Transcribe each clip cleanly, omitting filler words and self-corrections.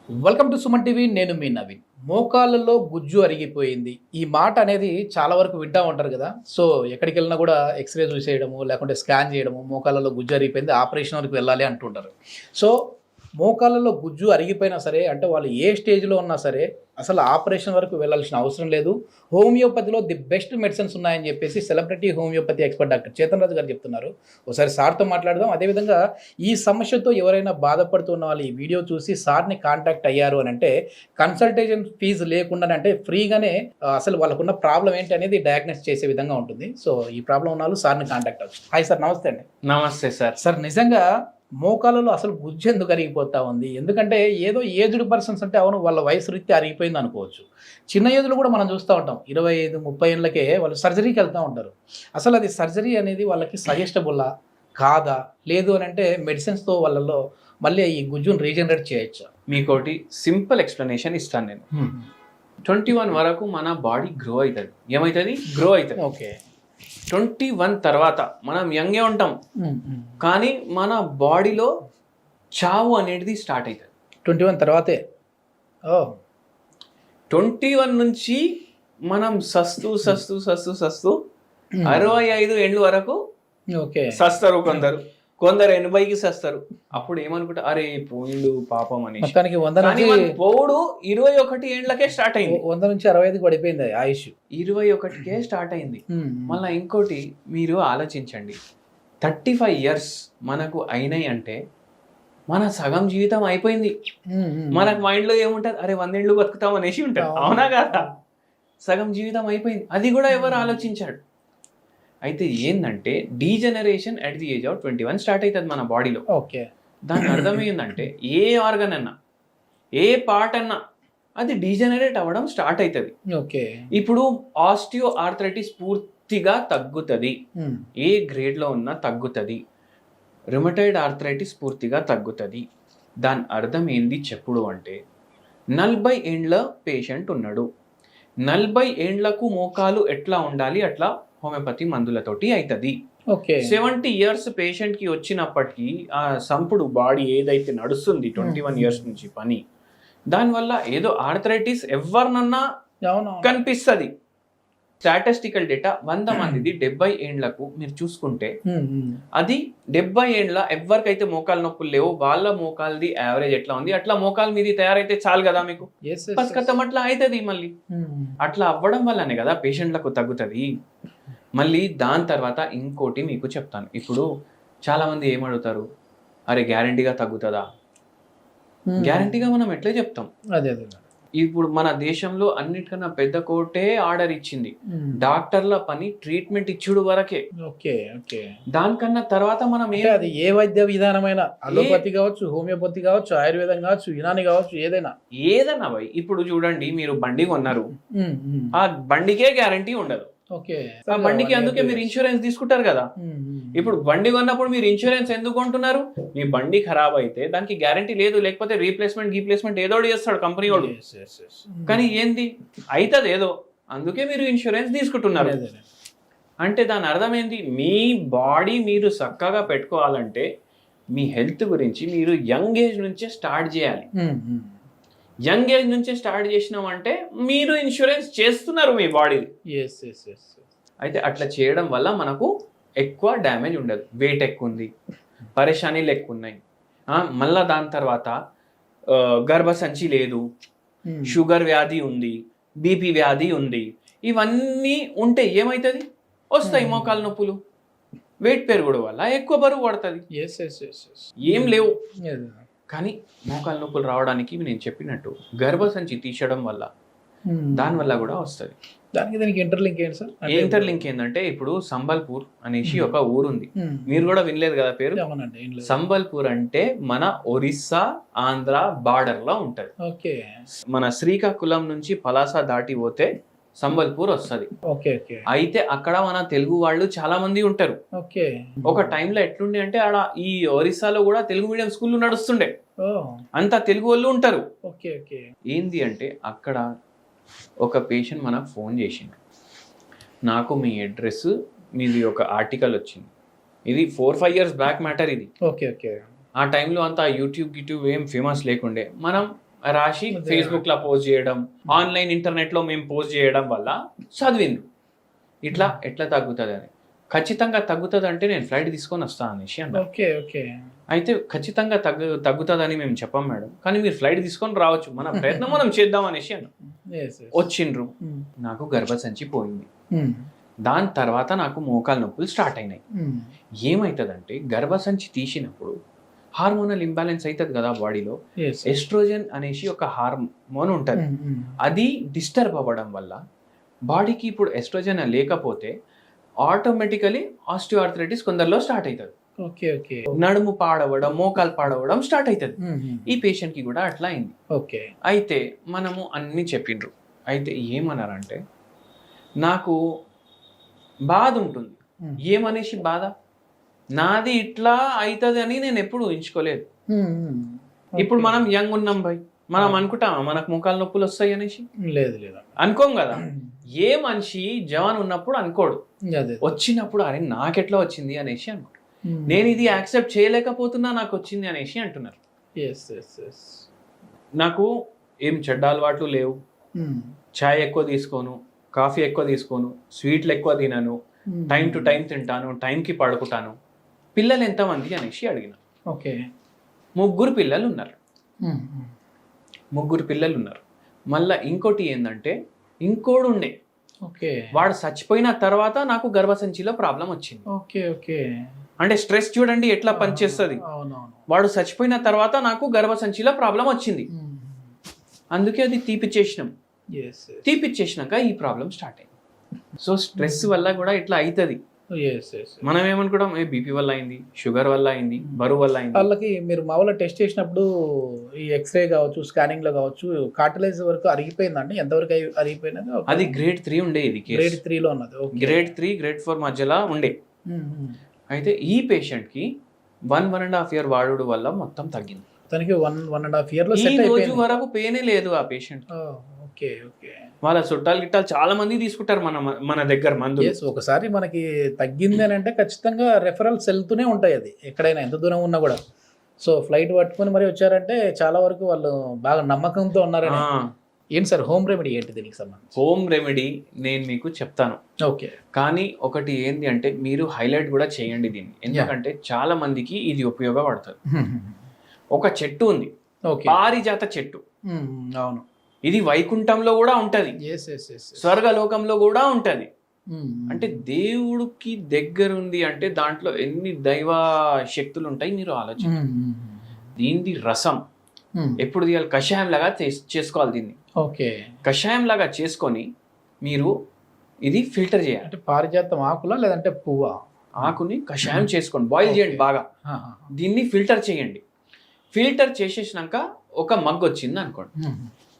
Welcome to Suman TV. నేను మీ నవీన్. మోకాళ్ళలో గుజ్జు అరిగిపోయింది, ఈ మాట అనేది చాలా వరకు వింటా ఉంటారు కదా. సో ఎక్కడికి వెళ్ళినా కూడా ఎక్స్రే చూసేయడము, లేకుంటే స్కాన్ చేయడము, మోకాళ్ళలో గుజ్జు అరిగిపోయింది ఆపరేషన్ వరకు వెళ్ళాలి అంటుంటారు. సో మోకాళ్ళలో గుజ్జు అరిగిపోయినా సరే, అంటే వాళ్ళు ఏ స్టేజ్లో ఉన్నా సరే అసలు ఆపరేషన్ వరకు వెళ్ళాల్సిన అవసరం లేదు. హోమియోపతిలో ది బెస్ట్ మెడిసిన్స్ ఉన్నాయని చెప్పేసి celebrity homeopathy expert doctor Chetan Raju గారు చెప్తున్నారు. ఒకసారి సార్తో మాట్లాడదాం. అదేవిధంగా ఈ సమస్యతో ఎవరైనా బాధపడుతున్న వాళ్ళు ఈ వీడియో చూసి సార్ని కాంటాక్ట్ అయ్యారు అని అంటే కన్సల్టేషన్ ఫీజు లేకుండానే, అంటే ఫ్రీగానే అసలు వాళ్ళకున్న ప్రాబ్లం ఏంటి అనేది డయాగ్నోస్ చేసే విధంగా ఉంటుంది. సో ఈ ప్రాబ్లం ఉన్న వాళ్ళు సార్ని కాంటాక్ట్ అవ్వచ్చు. హాయ్ సార్, నమస్తే అండి. నమస్తే సార్. సార్, నిజంగా మోకాళ్ళలో అసలు గుజ్జు ఎందుకు అరిగిపోతా ఉంది? ఎందుకంటే ఏదో ఏజ్డ్ పర్సన్స్ అంటే అవును వాళ్ళ వయసు రీత్యా అరిగిపోయింది అనుకోవచ్చు. చిన్న ఏజ్లో కూడా మనం చూస్తూ ఉంటాం, 25-30 ఏళ్ళకే వాళ్ళు సర్జరీకి వెళ్తూ ఉంటారు. అసలు అది సర్జరీ అనేది వాళ్ళకి సజెస్టబుల్లా కాదా, లేదు అని అంటే మెడిసిన్స్తో వాళ్ళలో మళ్ళీ ఈ గుజ్జును రీజనరేట్ చేయొచ్చా? మీకోటి సింపుల్ ఎక్స్ప్లెనేషన్ ఇస్తాను నేను. 21 వరకు మన బాడీ గ్రో అవుతుంది. ఏమవుతుంది? గ్రో అవుతుంది. ఓకే. 21 తర్వాత మనం యంగే ఉంటాం, కానీ మన బాడీలో చావు అనేది స్టార్ట్ అవుతుంది 21 తర్వాతే. 21 నుంచి మనం సస్తూ 65 ఏళ్ళు వరకు ఓకే సస్తారు. కొందరు 80కి సస్తారు. అప్పుడు ఏమనుకుంటా, అరే పోయిండు పాపం అని. మొత్తానికి 100 పోవుడు 21 ఏండ్లకే స్టార్ట్ అయింది. 100 నుంచి 65కి పడిపోయింది ఆయుష్. 21కే స్టార్ట్ అయింది. మళ్ళీ ఇంకోటి మీరు ఆలోచించండి, 35 ఇయర్స్ మనకు అయినాయి అంటే మన సగం జీవితం అయిపోయింది. మనకు మైండ్లో ఏముంటుంది, అరే 100 ఏళ్ళు బతుకుతాం అనేసి ఉంటుంది. అవునా కదా? సగం జీవితం అయిపోయింది. అది కూడా ఎవరు ఆలోచించాడు. అయితే ఏంటంటే degeneration at the age of 21 start అవుతుంది మన బాడీలో. ఓకే. దాని అర్థం ఏంటంటే ఏ ఆర్గన్ అన్నా, ఏ పార్ట్ అన్నా అది డీజనరేట్ అవ్వడం స్టార్ట్ అవుతుంది. ఓకే. ఇప్పుడు ఆస్టియో ఆర్థరైటిస్ పూర్తిగా తగ్గుతుంది, ఏ గ్రేడ్లో ఉన్నా తగ్గుతుంది. రుమటాయిడ్ ఆర్థరైటిస్ పూర్తిగా తగ్గుతుంది. దాని అర్థం ఏంది చెప్పుడు అంటే, 40 ఏండ్ల పేషెంట్ ఉన్నాడు, 40 ఏండ్లకు మోకాలు ఎట్లా ఉండాలి అట్లా హోమియోపతి మందులతోటి అవుతుంది. 70 ఇయర్స్ పేషెంట్ కి వచ్చినప్పటికీ ఆ సంపుడు బాడీ ఏదైతే నడుస్తుంది 21 ఇయర్స్ నుంచి పని, దానివల్ల ఏదో ఆర్థరైటిస్ ఎవరినన్నా కనిపిస్తుంది. స్టాటిస్టికల్ డేటా 100 మందిది 70 ఏండ్లకు మీరు చూసుకుంటే అది 70 ఏండ్ల ఎవరికైతే మోకాలు నొప్పులు లేవు వాళ్ళ మోకాలది యావరేజ్ ఎట్లా ఉంది, అట్లా మోకాలు మీది తయారైతే చాలు కదా మీకు. పసుకత్తం అట్లా అవుతుంది. మళ్ళీ అట్లా అవ్వడం వల్లనే కదా పేషెంట్లకు తగ్గుతుంది. మళ్ళీ దాని తర్వాత ఇంకోటి మీకు చెప్తాను. ఇప్పుడు చాలా మంది ఏమడుగుతారు, అరే గ్యారంటీగా తగ్గుతుందా? గ్యారంటీగా మనం ఎట్లా చెప్తాం? అదే ఇప్పుడు మన దేశంలో అన్నిటికన్నా పెద్ద కోర్టే ఆర్డర్ ఇచ్చింది, డాక్టర్ల పని ట్రీట్మెంట్ ఇచ్చుడు వరకే. ఓకే. ఓకే. దానికన్నా తర్వాత మనం అది ఏ వైద్య విధానమైనా, అలోపతి కావచ్చు, హోమియోపతి కావచ్చు, ఆయుర్వేదం కావచ్చు, యునాని కావచ్చు, ఏదైనా భయ్. ఇప్పుడు చూడండి, మీరు బండి కొన్నారు, ఆ బండికే గ్యారంటీ ఉండదు. ఆ బండికి అందుకే మీరు ఇన్సూరెన్స్ తీసుకుంటారు కదా. ఇప్పుడు బండి కొన్నప్పుడు మీరు ఇన్సూరెన్స్ ఎందుకు కొంటున్నారు? మీ బండి ఖరాబ్ అయితే దానికి గ్యారంటీ లేదు, లేకపోతే రీప్లేస్మెంట్ ఏదో చేస్తాడు కంపెనీ వాడు. కానీ ఏంది అవుతుంది ఏదో, అందుకే మీరు ఇన్సూరెన్స్ తీసుకుంటున్నారు. అంటే దాని అర్థం ఏంది? మీ బాడీ మీరు చక్కగా పెట్టుకోవాలంటే మీ హెల్త్ గురించి మీరు యంగ్ ఏజ్ నుంచే స్టార్ట్ చేయాలి. యంగ్ ఏజ్ నుంచే స్టార్ట్ చేసినామంటే మీరు ఇన్సూరెన్స్ చేస్తున్నారు మీ బాడీ. అయితే అట్లా చేయడం వల్ల మనకు ఎక్కువ డ్యామేజ్ ఉండదు. వెయిట్ ఎక్కువ ఉంది, పరేషానీలు ఎక్కువ ఉన్నాయి, మళ్ళా దాని తర్వాత గర్భసంచి లేదు, షుగర్ వ్యాధి ఉంది, బీపీ వ్యాధి ఉంది, ఇవన్నీ ఉంటే ఏమవుతుంది? వస్తాయి మోకాలు నొప్పులు. వెయిట్ పెరుగుడు వల్ల ఎక్కువ బరువు పడుతుంది. ఏం లేవు, కానీ మోకాలు నొప్పులు రావడానికి నేను చెప్పినట్టు గర్భసంచి తీసేయడం వల్ల దానివల్ల కూడా వస్తుంది. దానికి ఇంటర్లింక్ ఏంటి సార్? ఇంటర్లింక్ ఏంటంటే, ఇప్పుడు సంబల్పూర్ అనేసి ఒక ఊరుంది, మీరు కూడా వినలేదు కదా పేరు? సంబల్పూర్ అంటే మన ఒరిస్సా ఆంధ్ర బార్డర్ లో ఉంటది. మన శ్రీకాకుళం నుంచి పలాస దాటి పోతే సంబల్పూర్ వస్తుంది. అయితే అక్కడ మన తెలుగు వాళ్ళు చాలా మంది ఉంటారు. ఒక టైంలో ఎట్లుండే అంటే ఆడ ఈ ఒరిస్సాలో కూడా తెలుగు మీడియం స్కూల్ నడుస్తుండే, అంతా తెలుగు వాళ్ళు ఉంటారు. ఏంది అంటే అక్కడ ఒక పేషెంట్ మనకు ఫోన్ చేసిండు, నాకు మీ అడ్రస్, మీది ఒక ఆర్టికల్ వచ్చింది, ఇది 4-5 ఇయర్స్ బ్యాక్ మ్యాటర్ ఇది. ఆ టైంలో అంతా యూట్యూబ్ ఏం ఫేమస్ లేకుండే, మనం రాసి ఫేస్బుక్ లో పోస్ట్ చేయడం, ఆన్లైన్ ఇంటర్నెట్ లో మేము పోస్ట్ చేయడం వల్ల చదివిండ్రు ఇట్లా ఎట్లా తగ్గుతుంది అని. ఖచ్చితంగా తగ్గుతుంది అంటే నేను ఫ్లైట్ తీసుకొని వస్తాను అనేసి అన్నారు. అయితే ఖచ్చితంగా తగ్గుతుందని మేము చెప్పాం మేడం, కానీ మీరు ఫ్లైట్ తీసుకొని రావచ్చు, మన ప్రయత్నం మనం చేద్దాం అనేసి అన్నాం. వచ్చిండ్రు, నాకు గర్భసంచి పోయింది. దాని తర్వాత నాకు మోకాలు నొప్పులు స్టార్ట్ అయినాయి. ఏమవుతుందంటే గర్భసంచి తీసినప్పుడు హార్మోనల్ ఇంబ్యాలెన్స్ అవుతుంది కదా బాడీలో. ఎస్ట్రోజన్ అనేసి ఒక హార్మోన్ ఉంటుంది, అది డిస్టర్బ్ అవ్వడం వల్ల బాడీకి ఇప్పుడు ఎస్ట్రోజన్ లేకపోతే ఆటోమేటికలీ ఆస్టియోఆర్థరైటిస్ కొందరిలో స్టార్ట్ అవుతుంది. నడుము పాడవడం, మోకాలు పాడవడం స్టార్ట్ అవుతుంది. ఈ పేషెంట్ కి కూడా అట్లా అయింది. అయితే మనము అన్ని చెప్పిండ్రు. అయితే ఏమన్నారంటే నాకు బాధ ఉంటుంది. ఏమనేసి బాధ, నాది ఇట్లా అవుతుంది అని నేను ఎప్పుడు ఊహించుకోలేదు. ఇప్పుడు మనం యంగ్ ఉన్నాం భయ్, మనం అనుకుంటాం మనకు మోకాలు నొప్పులు వస్తాయి అనేసి, లేదు అనుకోం కదా. ఏ మనిషి జవాన్ ఉన్నప్పుడు అనుకోడు, వచ్చినప్పుడు అరే నాకెట్లా వచ్చింది అనేసి అనుకోడు. నేను ఇది యాక్సెప్ట్ చేయలేకపోతున్నా, నాకు వచ్చింది అనేసి అంటున్నారు. నాకు ఏం చెడ్డ అలవాట్లు లేవు, చాయ్ ఎక్కువ తీసుకోను, కాఫీ ఎక్కువ తీసుకోను, స్వీట్లు ఎక్కువ తినను, టైం టు టైం తింటాను, టైంకి పడుకుంటాను. పిల్లలు ఎంతమంది అనేసి అడిగిన. 3 పిల్లలు ఉన్నారు. 3 పిల్లలు ఉన్నారు. మళ్ళా ఇంకోటి ఏంటంటే ఇంకోడు ఉండే, వాడు చచ్చిపోయిన తర్వాత నాకు గర్భసంచిలో ప్రాబ్లం వచ్చింది. అంటే స్ట్రెస్ చూడండి ఎట్లా పనిచేస్తుంది. వాడు చచ్చిపోయిన తర్వాత నాకు గర్భసంచిలో ప్రాబ్లం వచ్చింది, అందుకే అది తీపిచ్చేసినాం. తీపిచ్చేసినాక ఈ ప్రాబ్లం స్టార్ట్ అయింది. సో స్ట్రెస్ వల్ల కూడా ఇట్లా అవుతుంది. మనం ఏమనుకోవడం బీపీ వల్ల అయింది, షుగర్ వల్ల అయింది, బరువు వల్ల అయింది. వాళ్ళకి మీరు మామూలుగా టెస్ట్ చేసినప్పుడు ఈ ఎక్స్రే కావచ్చు, స్కానింగ్ లో కావచ్చు, కార్టిలేజ్ వరకు అరిగిపోయిందండి? ఎంతవరకు అరిగిపోయినది? అది గ్రేడ్ 3 ఉండే, ఇది గ్రేడ్ 3 లో ఉన్నది. గ్రేడ్ 3 గ్రేడ్ 4 మధ్యలో ఉండే. అయితే ఈ పేషెంట్ కి 1.5 year వాడుడు వల్ల మొత్తం తగ్గింది. తనకి 1.5 year లో ఈ రోజు వరకు పెయినే లేదు ఆ పేషెంట్. వాళ్ళ చుట్టాలు గిట్టాలు చాలా మంది తీసుకుంటారు మన దగ్గర మందు. ఒకసారి మనకి తగ్గింది అని అంటే ఖచ్చితంగా రెఫరల్స్ వెళ్తూనే ఉంటాయి, అది ఎక్కడైనా ఎంత దూరం ఉన్నా కూడా. సో ఫ్లైట్ పట్టుకొని మరి వచ్చారంటే చాలా వరకు వాళ్ళు బాగా నమ్మకంతో ఉన్నారని. ఏంటి సార్ హోమ్ రెమెడీ ఏంటి దీనికి సంబంధించి? హోమ్ రెమెడీ నేను మీకు చెప్తాను, కానీ ఒకటి ఏంటి అంటే మీరు హైలైట్ కూడా చేయండి దీన్ని, ఎందుకంటే చాలా మందికి ఇది ఉపయోగపడుతుంది. ఒక చెట్టు ఉంది, పారిజాత చెట్టు. అవును, ఇది వైకుంఠంలో కూడా ఉంటది, స్వర్గలోకంలో కూడా ఉంటది. అంటే దేవుడికి దగ్గర ఉంది అంటే దాంట్లో ఎన్ని దైవ శక్తులు ఉంటాయి మీరు ఆలోచించండి. దీని రసం ఎప్పుడు తీయాలి? కషాయం లాగా చేసుకోవాలి దీన్ని. కషాయం లాగా చేసుకొని మీరు ఇది ఫిల్టర్ చేయాలి. అంటే పారిజాతం ఆకులా లేదంటే పువ్వా? ఆకుని కషాయం చేసుకోండి, బాయిల్ చేయండి బాగా, దీన్ని ఫిల్టర్ చేయండి. ఫిల్టర్ చేసేసినాక ఒక మగ్ వచ్చింది అనుకోండి,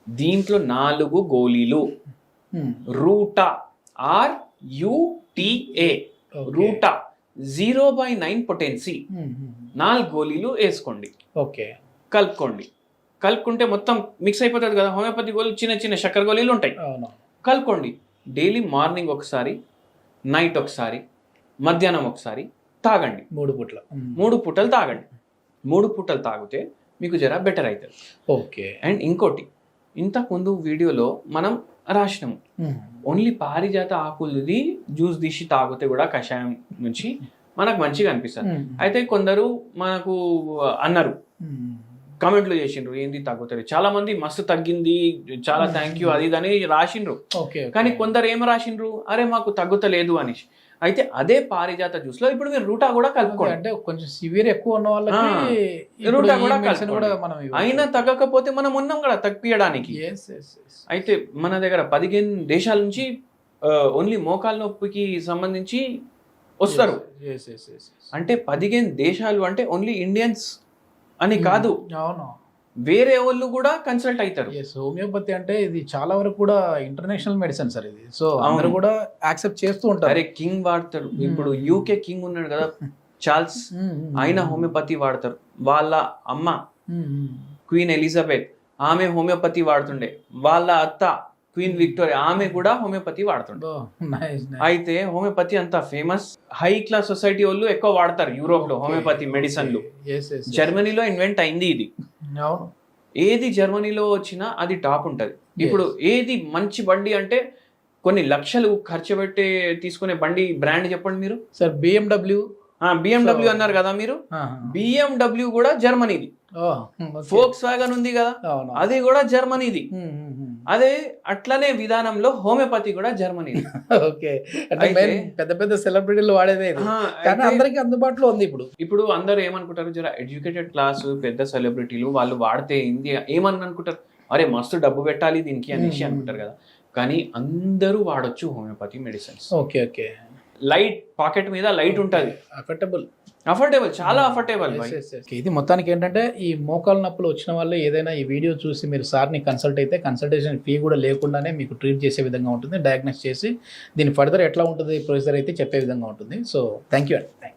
దీంట్లో 4 గోళీలు రూటా RUTA రూటా 0/9 పొటెన్సీ 4 గోళీలు వేసుకోండి. కలుపుకోండి. కలుపుకుంటే మొత్తం మిక్స్ అయిపోతుంది కదా. హోమియోపతి గోళీలు చిన్న చిన్న చక్కెర గోళీలు ఉంటాయి. కలుపుకోండి. డైలీ మార్నింగ్ ఒకసారి, నైట్ ఒకసారి, మధ్యాహ్నం ఒకసారి తాగండి. 3 పూటలు తాగండి. 3 పూటలు తాగితే మీకు జర బెటర్ అవుతుంది. అండ్ ఇంకోటి, ఇంతకుముందు వీడియోలో మనం రాసినాము, ఓన్లీ పారిజాత ఆకులది జ్యూస్ తీసి తాగితే కూడా కషాయం నుంచి మనకు మంచిగా అనిపిస్తుంది. అయితే కొందరు మనకు అన్నారు, కామెంట్లు చేసిండ్రు, ఏంది తగ్గుతుంది, చాలా మంది మస్తు తగ్గింది, చాలా థ్యాంక్ యూ అది అని రాసిండ్రు. కానీ కొందరు ఏం రాసిండ్రు, అరే మాకు తగ్గుతలేదు అని. అయితే అదే పారిజాత జ్యూస్ లో ఇప్పుడు మీరు రూటా కూడా కలుపుకోండి. అంటే కొంచెం సివియర్ ఎక్కువ ఉన్న వాళ్ళకి రూటా కూడా కలుపుకోండి. అయినా తగ్గకపోతే మనం ఉన్నాం కదా తగ్గియడానికి. అయితే మన దగ్గర 15 దేశాల నుంచి ఓన్లీ మోకాల నొప్పికి సంబంధించి వస్తారు. అంటే 15 దేశాలు అంటే ఓన్లీ ఇండియన్స్ అని కాదు, వేరే వాళ్ళు కూడా కన్సల్ట్ అవుతారు. హోమియోపతి అంటే ఇది చాలా వరకు కూడా ఇంటర్నేషనల్ మెడిసిన్ సార్ ఇది. సో అందరూ కూడా యాక్సెప్ట్ చేస్తూ ఉంటారు. అరే కింగ్ వాడతారు, ఇప్పుడు UK కింగ్ ఉన్నాడు కదా చార్ల్స్, ఆయన హోమియోపతి వాడతారు. వాళ్ళ అమ్మ క్వీన్ ఎలిజబెత్, ఆమె హోమియోపతి వాడుతుండే. వాళ్ళ అత్త క్వీన్ విక్టోరియా, ఆమె కూడా హోమియోపతి వాడుతుండే. అయితే హోమియోపతి అంత ఫేమస్, హై క్లాస్ సొసైటీ వాళ్ళు ఎక్కువ వాడతారు యూరోప్ లో హోమియోపతి మెడిసిన్లు. జర్మనీలో ఇన్వెంట్ అయింది ఇది. ఏది జర్మనీలో వచ్చినా అది టాప్ ఉంటది. ఇప్పుడు ఏది మంచి బండి అంటే కొన్ని లక్షలు ఖర్చు పెట్టి తీసుకునే బండి బ్రాండ్ చెప్పండి మీరు. Sir BMW. BMW అన్నారు కదా మీరు, BMW కూడా జర్మనీది. ఫోక్స్ వ్యాగన్ ఉంది కదా, అది కూడా జర్మనీది. అదే అట్లనే విధానంలో హోమియోపతి కూడా జర్మనీది. ఓకే, పెద్ద పెద్ద సెలబ్రిటీలు వాడేదే, కానీ అందరికి అందుబాటులో ఉంది. ఇప్పుడు అందరూ ఏమనుకుంటారు, జర ఎడ్యుకేటెడ్ క్లాస్ పెద్ద సెలబ్రిటీలు వాళ్ళు వాడితే ఏంది ఏమని అనుకుంటారు, అరే మస్తు డబ్బు పెట్టాలి దీనికి అనేసి అనుకుంటారు కదా. కానీ అందరూ వాడొచ్చు homeopathy medicines. Okay okay, light pocket మీద లైట్ ఉంటుంది, అఫోర్డబుల్, చాలా అఫోర్డబుల్. ఇది మొత్తానికి ఏంటంటే ఈ మోకాలు నొప్పులు వచ్చిన వాళ్ళు ఏదైనా ఈ వీడియో చూసి మీరు సార్ని కన్సల్ట్ అయితే కన్సల్టేషన్ ఫీ కూడా లేకుండానే మీకు ట్రీట్ చేసే విధంగా ఉంటుంది, డయాగ్నోస్ చేసి దీని ఫర్దర్ ఎట్లా ఉంటుంది ప్రొసీజర్ అయితే చెప్పే విధంగా ఉంటుంది. సో థ్యాంక్ యూ అండి.